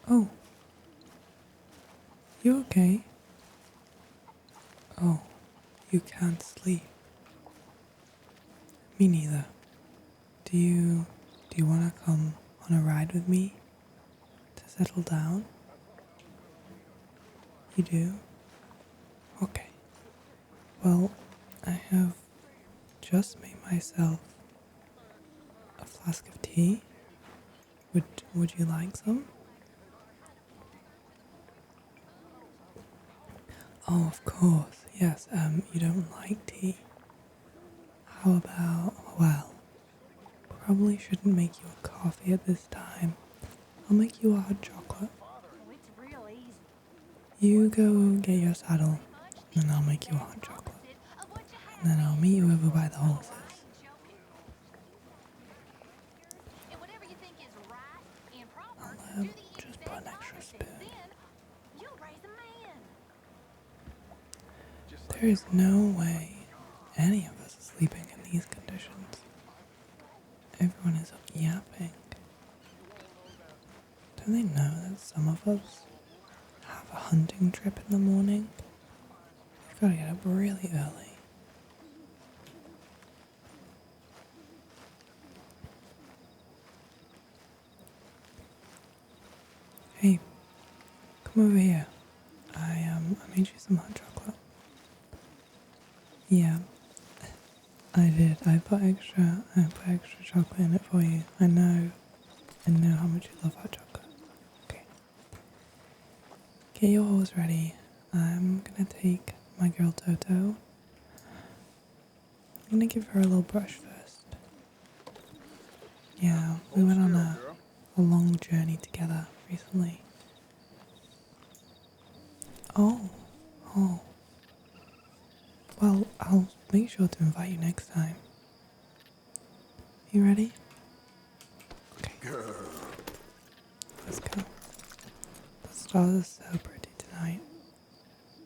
Oh, you okay? Oh, you can't sleep. Me neither. Do you want to come on a ride with me to settle down? You do? Okay. Well, I have just made myself a flask of tea. Would you like some? Oh, of course. Yes, you don't like tea. How about, well, probably shouldn't make you a coffee at this time. I'll make you a hot chocolate. You go get your saddle, and I'll make you a hot chocolate. And then I'll meet you over by the horses. I'll just put an extra spoon. There is no way any of us are sleeping in these conditions. Everyone is up yapping. Don't they know that some of us have a hunting trip in the morning? We've got to get up really early. Hey, come over here. I made you some hot chocolate. Yeah, I did. I put extra chocolate in it for you. I know how much you love hot chocolate. Okay. Get your horse ready. I'm gonna take my girl Toto. I'm gonna give her a little brush first. Yeah, we went on a long journey together recently. Oh, oh. Well, I'll make sure to invite you next time. You ready? Okay. Let's go. The stars are so pretty tonight.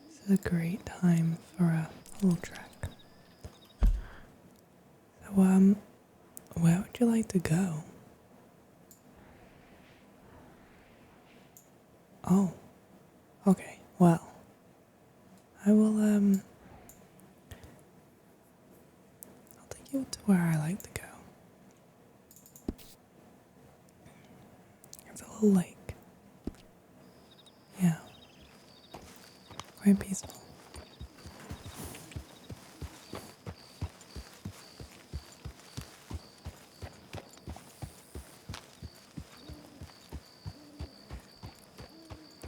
This is a great time for a little trek. So, where would you like to go? Oh, okay. Well, I will, I'll take you to where I like to go. It's a little lake. Yeah. Quite peaceful.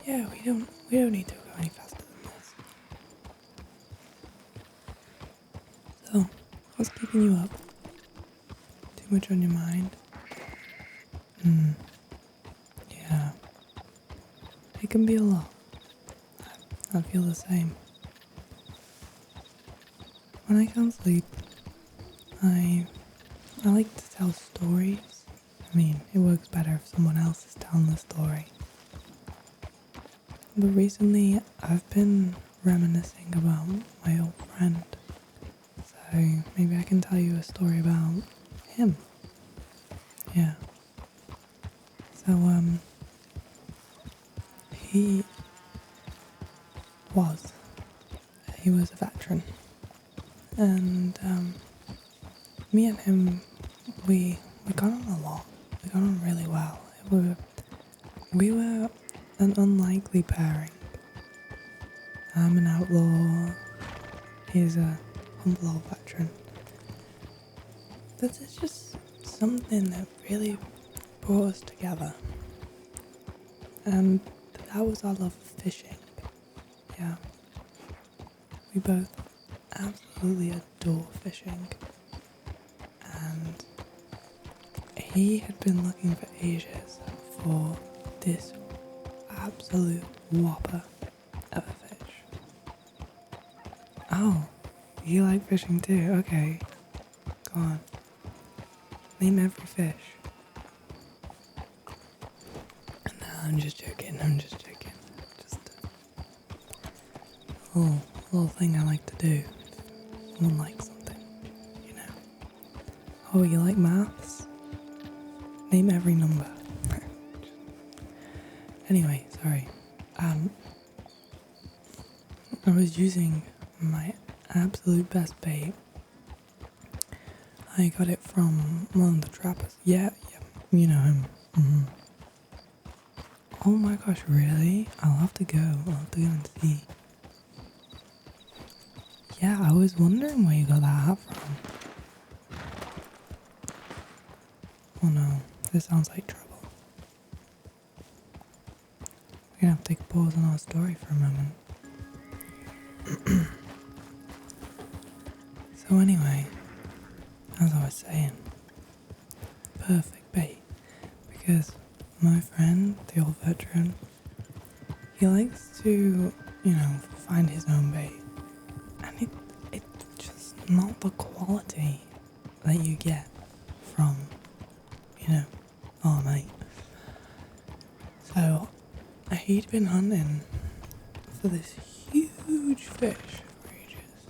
Yeah, we don't need to go any faster than this. So, what's keeping you up? Too much on your mind? Yeah. It can be a lot. I feel the same. When I can't sleep, I like to tell stories. I mean, it works better if someone else is telling the story. But recently, I've been reminiscing about my old friend. So maybe I can tell you a story about him. Yeah. So, he was. He was a veteran. And, me and him, we got on a lot. We got on really well. We were an unlikely pairing. I'm an outlaw. He's a humble old veteran. But there's just something that really brought us together. And that was our love of fishing. Yeah. We both absolutely adore fishing. And he had been looking for ages for this absolute whopper of a fish. Oh, you like fishing too? Okay. Go on. Name every fish. No, I'm just joking. Just a little thing I like to do. Someone likes something, you know. Oh, you like maths? Name every number. Anyway, sorry. I was using my absolute best bait. I got it from one of the trappers. Yeah, you know him. Oh my gosh, really? I'll have to go and see. Yeah, I was wondering where you got that hat from. Oh no, this sounds like trouble. We're gonna have to take a pause on our story for a moment. So anyway, as I was saying, perfect bait. Because my friend, the old veteran, he likes to, find his own bait. And it's just not the quality that you get from, our mate. So he'd been hunting for this huge fish for ages.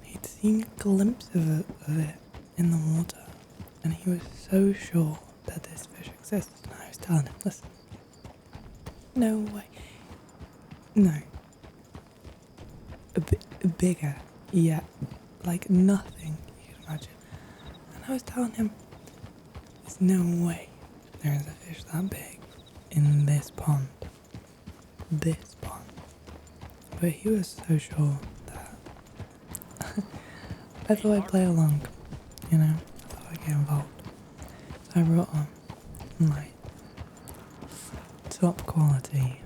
He'd seen a glimpse of it in the water, and he was so sure that this fish existed. And I was telling him, listen, no way. No. A bit bigger, yeah, like nothing you can imagine. And I was telling him, there's no way there is a fish that big in this pond. This pond. But he was so sure that I thought I'd play along, I thought I'd get involved. So I brought on my top quality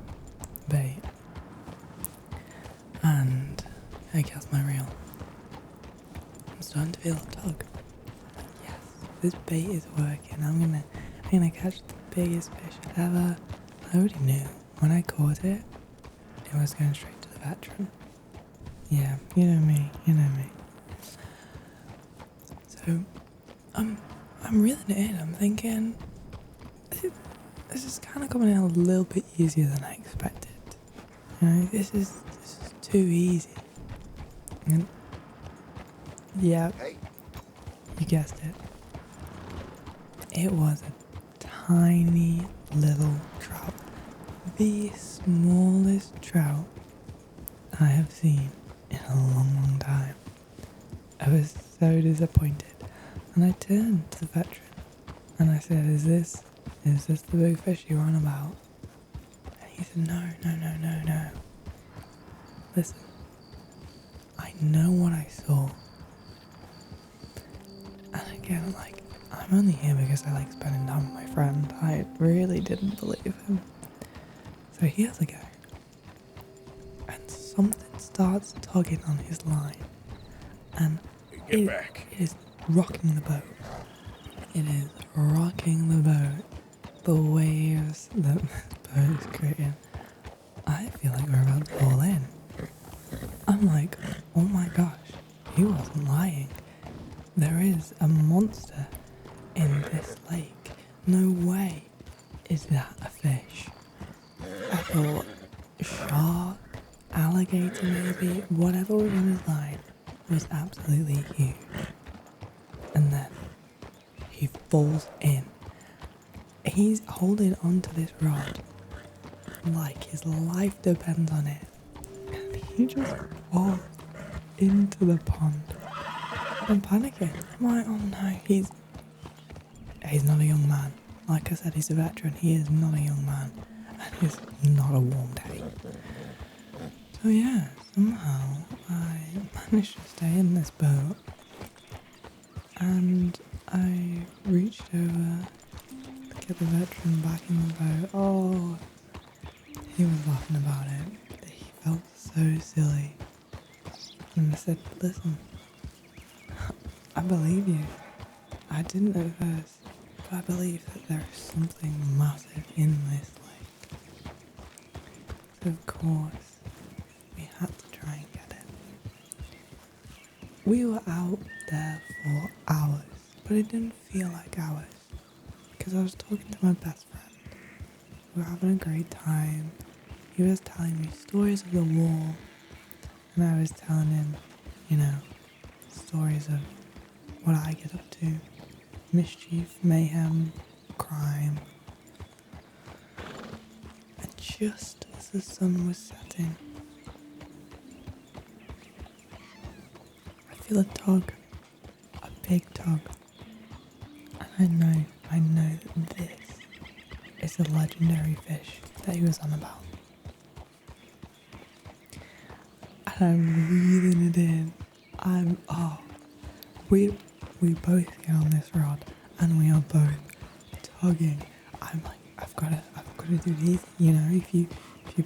bait and I cast my reel. I'm starting to feel a tug. Yes, this bait is working. I'm gonna catch the biggest fish ever. I already knew when I caught it, it was going straight to the veteran. Yeah, you know me. So, I'm reeling it in. I'm thinking, this is kind of coming out a little bit easier than I expected. This is too easy. And yeah, you guessed it. It was a tiny little trout. The smallest trout I have seen in a long time. I was so disappointed. And I turned to the veteran and I said, is this the big fish you're on about? And he said, no. Listen, I know what I saw. And again, I'm only here because I like spending time with my friend. I really didn't believe him. So he has a go. And something starts tugging on his line. And it is rocking the boat. It is rocking the boat. The waves that this boat is creating. I feel like we're about to fall in. I'm like, oh my gosh, he wasn't lying. There is a monster in this lake. No way is that a fish. I thought shark, alligator maybe, whatever was on his line was absolutely huge. And then he falls in. He's holding onto this rod like his life depends on it. And he just falls into the pond. I'm panicking. I'm like, oh no, he's not a young man. Like I said, he's a veteran. He is not a young man. And it's not a warm day. So yeah, somehow I managed to stay in this boat. And I reached over to get the veteran back in the boat. Oh, he was laughing about it. He felt so silly. And I said, listen, I believe you. I didn't at first, but I believe that there is something massive in this lake. So of course, we had to try and get it. We were out there for hours, but it didn't feel like hours. Because I was talking to my best friend. We were having a great time. He was telling me stories of the war. And I was telling him, stories of what I get up to. Mischief, mayhem, crime. And just as the sun was setting, I feel a tug, a big tug. And I know that this is the legendary fish that he was on about. And I'm reeling it in. We both get on this rod and we are both tugging. I'm like, I've got to do it easy, you know, if you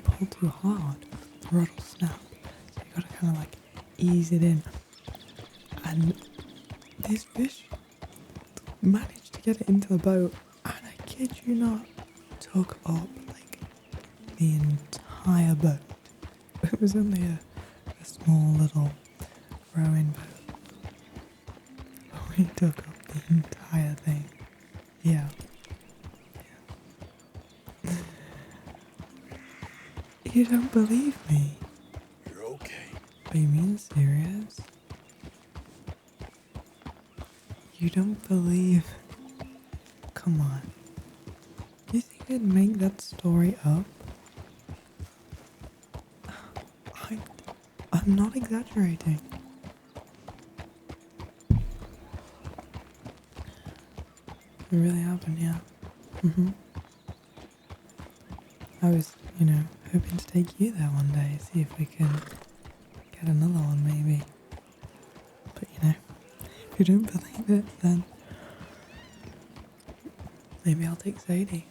pull too hard, the rod will snap. So you gotta kinda like ease it in. And this fish managed to get it into the boat, and I kid you not, took up like the entire boat. It was only a small little rowing boat. But we took up the entire thing. Yeah. You don't believe me? You're okay. Are you being serious? You don't believe? Come on. You think I'd make that story up? I'm not exaggerating. It really happened, yeah. I was, hoping to take you there one day, see if we can get another one maybe. But if you don't believe it, then maybe I'll take Sadie.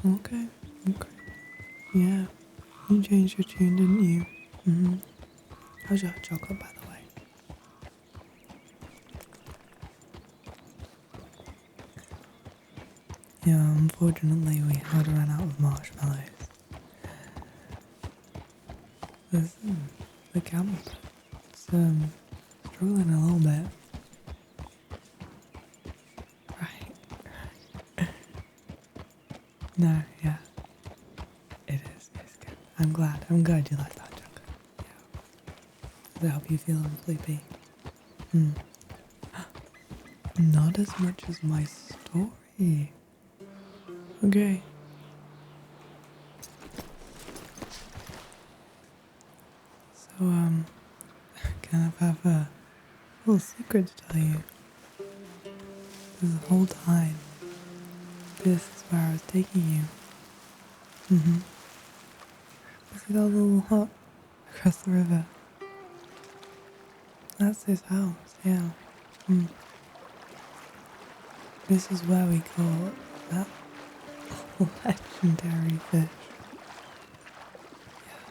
Okay. Yeah. You changed your tune, didn't you? How's your hot chocolate, by the way? Yeah, unfortunately we had run out of marshmallows. The camp, it's struggling a little bit. Right. No, yeah. It is, it's good. I'm glad you like that chocolate. Yeah. Does it help you feel sleepy? Not as much as my story. Okay. So, kind of have a little secret to tell you. This whole time, this is where I was taking you. See that little hut across the river? That's his house, yeah. This is where we caught that legendary fish. Yeah,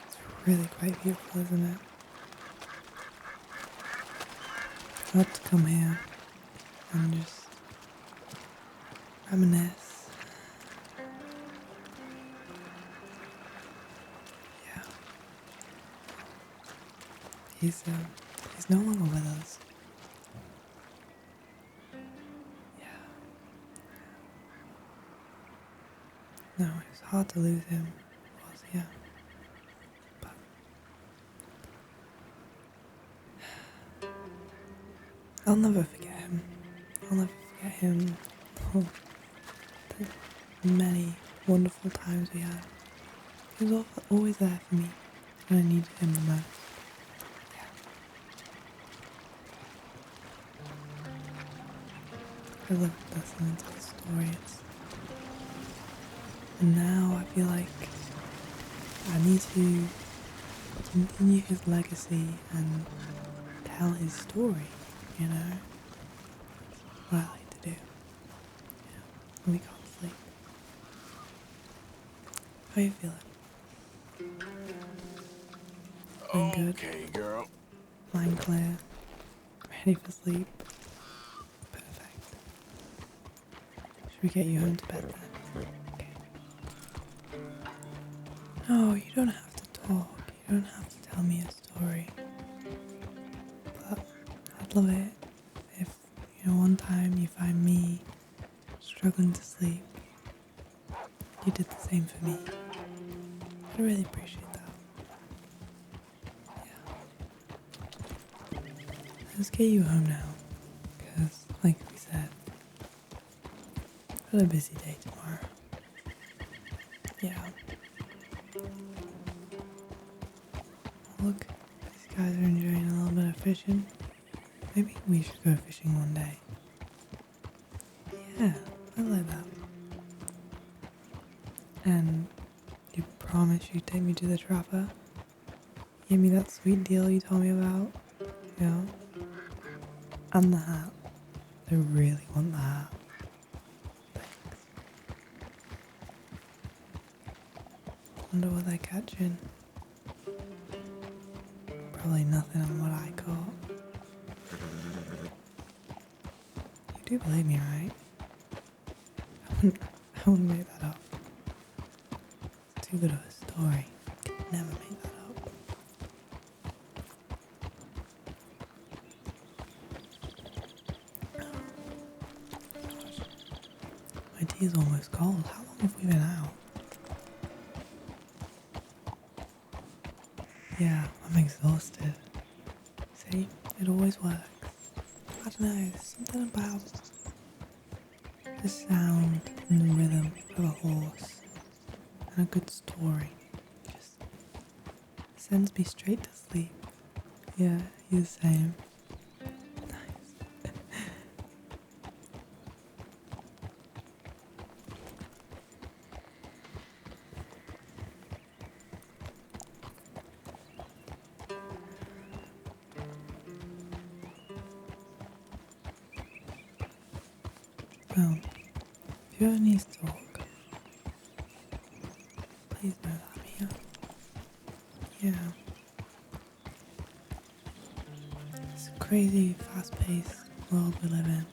it's really quite beautiful, isn't it? I love to come here and just reminisce. Yeah. He's no longer with us. Yeah. No, it was hard to lose him. It was, yeah. But I'll never forget him. I'll never forget him. Oh, the many wonderful times we had. He was always there for me when I needed him the most. Yeah. I love listening to the stories. And now I feel like I need to continue his legacy and tell his story, What I like to do. When we can't sleep. How you feeling? Feeling good? Okay, girl. Mind clear? Ready for sleep? Perfect. Should we get you home to bed then? Okay. No, you don't have to talk. You don't have to tell me a story. But I'd love it if, one time you find me struggling to sleep, you did the same for me. I really appreciate that. Yeah. Let's get you home now. Because, like we said, Got a busy day tomorrow. Yeah. Look, these guys are enjoying a little bit of fishing. Maybe we should go fishing one day. Yeah, I like that. And you promise you'd take me to the trapper? Give me that sweet deal you told me about? Yeah. And the hat. I really want the hat. Wonder what they're catching. Probably nothing on what I caught. You do believe me, right? I wouldn't make that up. It's too good of a story. I could never make that up. Gosh. My tea is almost cold. How long have we been out? Yeah, I'm exhausted. See, it always works. I don't know, there's something about the sound and the rhythm of a horse and a good story. Just sends me straight to sleep. Yeah, you're the same. Nice. Well, if you ever need to talk, please know that I'm here. Yeah. It's a crazy, fast-paced world we live in.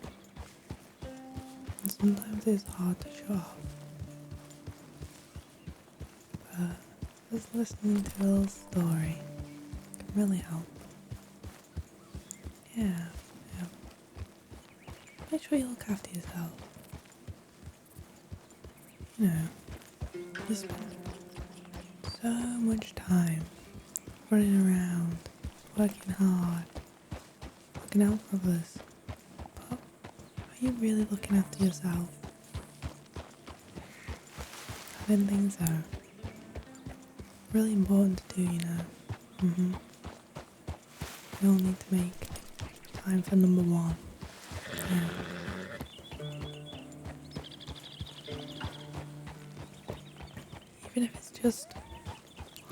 And sometimes it's hard to shut up. But just listening to a little story can really help. Yeah. Make sure you look after yourself. You know, you spend so much time running around, working hard, looking out for others. But are you really looking after yourself? I didn't think so. Really important to do, you know. We all need to make time for number one. Yeah. Even if it's just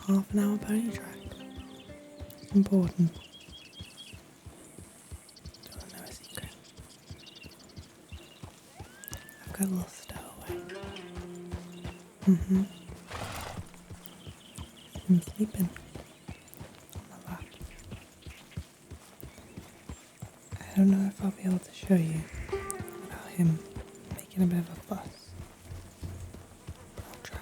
half an hour pony track. It's important. Do I know a secret? I've got a little stowaway. He's been sleeping on my lap. I don't know if I'll be able to show you without him making a bit of a fuss. But I'll try.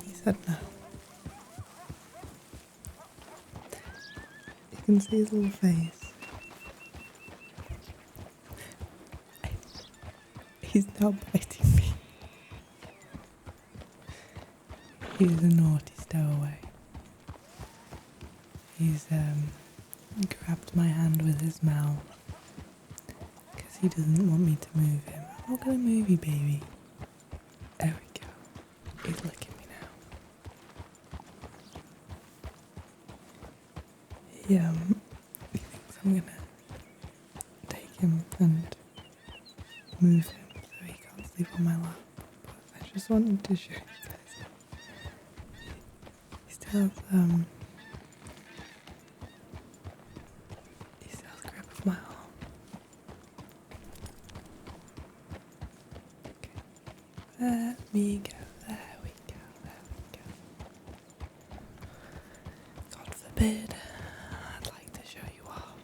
He said no. You can see his little face. He's now biting me. He's a naughty stowaway. He's grabbed my hand with his mouth because he doesn't want me to move him. I'm not gonna move you, baby. There we go. He's licking me now. He thinks I'm gonna take him and move him so he can't sleep on my lap. But I just wanted to show you guys. He still has grip of my arm. Okay. Let me go. There we go. God forbid I'd like to show you off.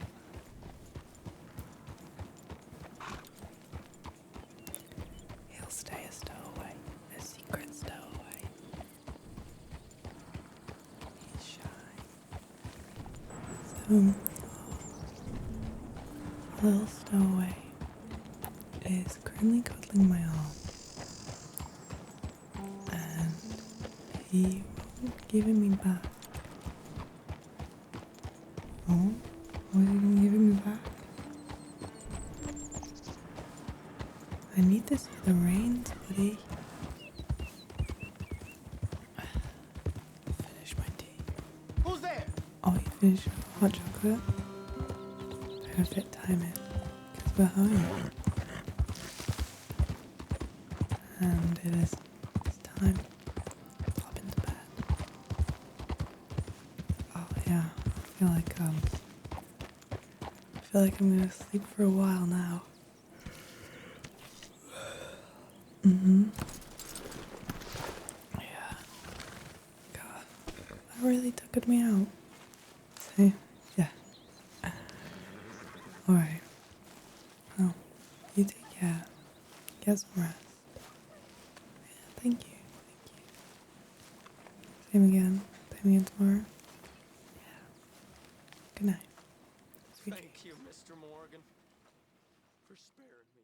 He'll stay a stowaway, a secret stowaway. He's shy. So, a little stowaway is currently cuddling my arm, and he won't give it me back. Oh, what are you gonna give me back? I need this for the rains, buddy. Finish my tea. Who's there? Oh, you finished your hot chocolate? Perfect timing, because we're home. And it's time to hop into bed. Oh yeah, I feel like I'm gonna sleep for a while now. Mm-hmm. Yeah. God, that really took me out. See? Yeah. Alright. Well, you take care. Get some rest. Yeah, thank you. Thank you. Same again. Same again tomorrow. Yeah. Good night. Sweet dreams. Thank you, Mr. Morgan, for sparing me.